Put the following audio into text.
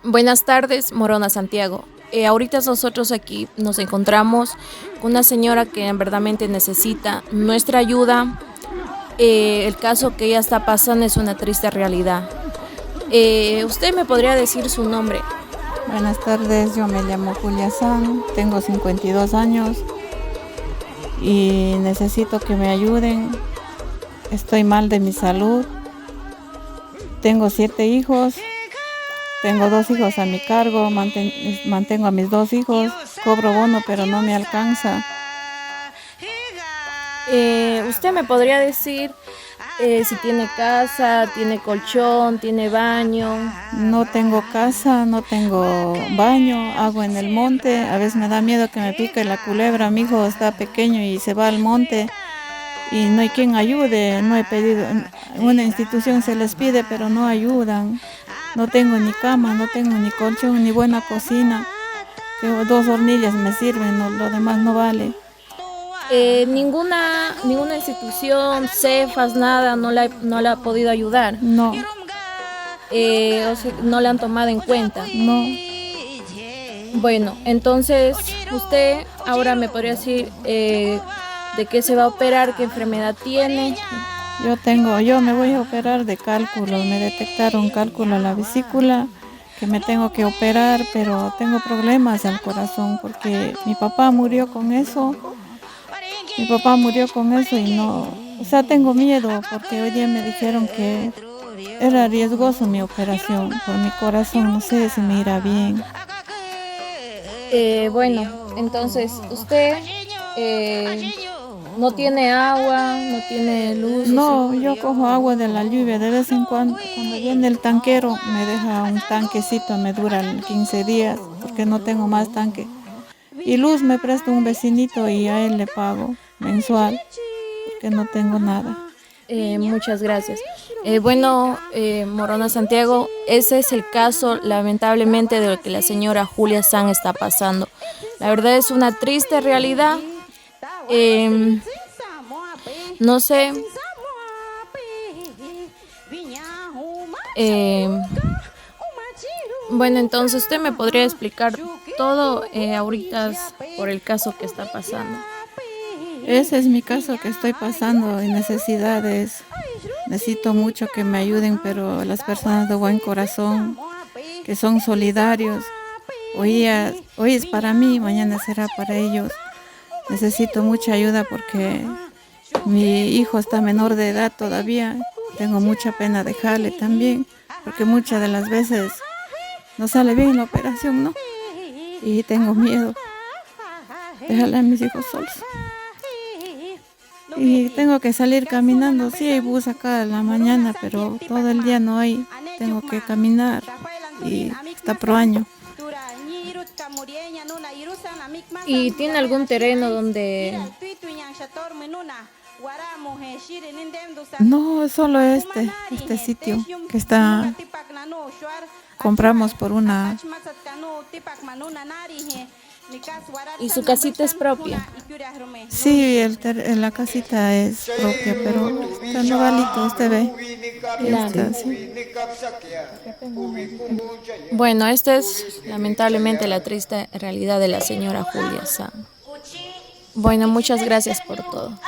Buenas tardes, Morona Santiago. Ahorita nosotros aquí nos encontramos con una señora que en verdaderamente necesita nuestra ayuda. El caso que ella está pasando es una triste realidad. ¿Usted me podría decir su nombre? Buenas tardes, yo me llamo Julia San, tengo 52 años y necesito que me ayuden. Estoy mal de mi salud, tengo 7 hijos, tengo 2 hijos a mi cargo, mantengo a mis 2 hijos, cobro bono pero no me alcanza. ¿Usted me podría decir si tiene casa, tiene colchón, tiene baño? No tengo casa, no tengo baño, hago en el monte, a veces me da miedo que me pique la culebra, mi hijo está pequeño y se va al monte y no hay quien ayude, no he pedido, una institución se les pide pero no ayudan, no tengo ni cama, no tengo ni colchón, ni buena cocina, que 2 hornillas me sirven, lo demás no vale. Ninguna institución, Cefas, nada, no la ha podido ayudar. No, O sea, no la han tomado en cuenta. no, Bueno, entonces usted ahora me podría decir de qué se va a operar, qué enfermedad tiene. yo me voy a operar de cálculo, me detectaron cálculo a la vesícula, que me tengo que operar, pero tengo problemas al corazón porque mi papá murió con eso. Mi papá murió con eso y no, o sea, tengo miedo porque hoy día me dijeron que era riesgoso mi operación por mi corazón, no sé si me irá bien. Bueno, entonces usted no tiene agua, no tiene luz. No, yo cojo agua de la lluvia de vez en cuando viene el tanquero me deja un tanquecito, me duran 15 días porque no tengo más tanque. Y luz me presta un vecinito y a él le pago mensual porque no tengo nada. Muchas gracias. Bueno, Morona Santiago, ese es el caso lamentablemente de lo que la señora Julia San está pasando. La verdad es una triste realidad. No sé. eh, bueno, entonces usted me podría explicar todo ahorita por el caso que está pasando. Ese es mi caso que estoy pasando y necesidades. Necesito mucho que me ayuden, pero las personas de buen corazón, que son solidarios, hoy es para mí, mañana será para ellos. Necesito mucha ayuda porque mi hijo está menor de edad todavía. Tengo mucha pena dejarle también, porque muchas de las veces no sale bien la operación, ¿no? Y tengo miedo de dejarle a mis hijos solos. Y tengo que salir caminando, sí hay bus acá en la mañana, pero todo el día no hay, tengo que caminar y está pro año. ¿Y tiene algún terreno donde... No, solo este sitio que está, compramos por una... ¿Y su casita es propia? Sí, la casita es propia, pero está novalito, usted ve. Claro. Está, sí. Bueno, esta es lamentablemente la triste realidad de la señora Julia San. Bueno, muchas gracias por todo.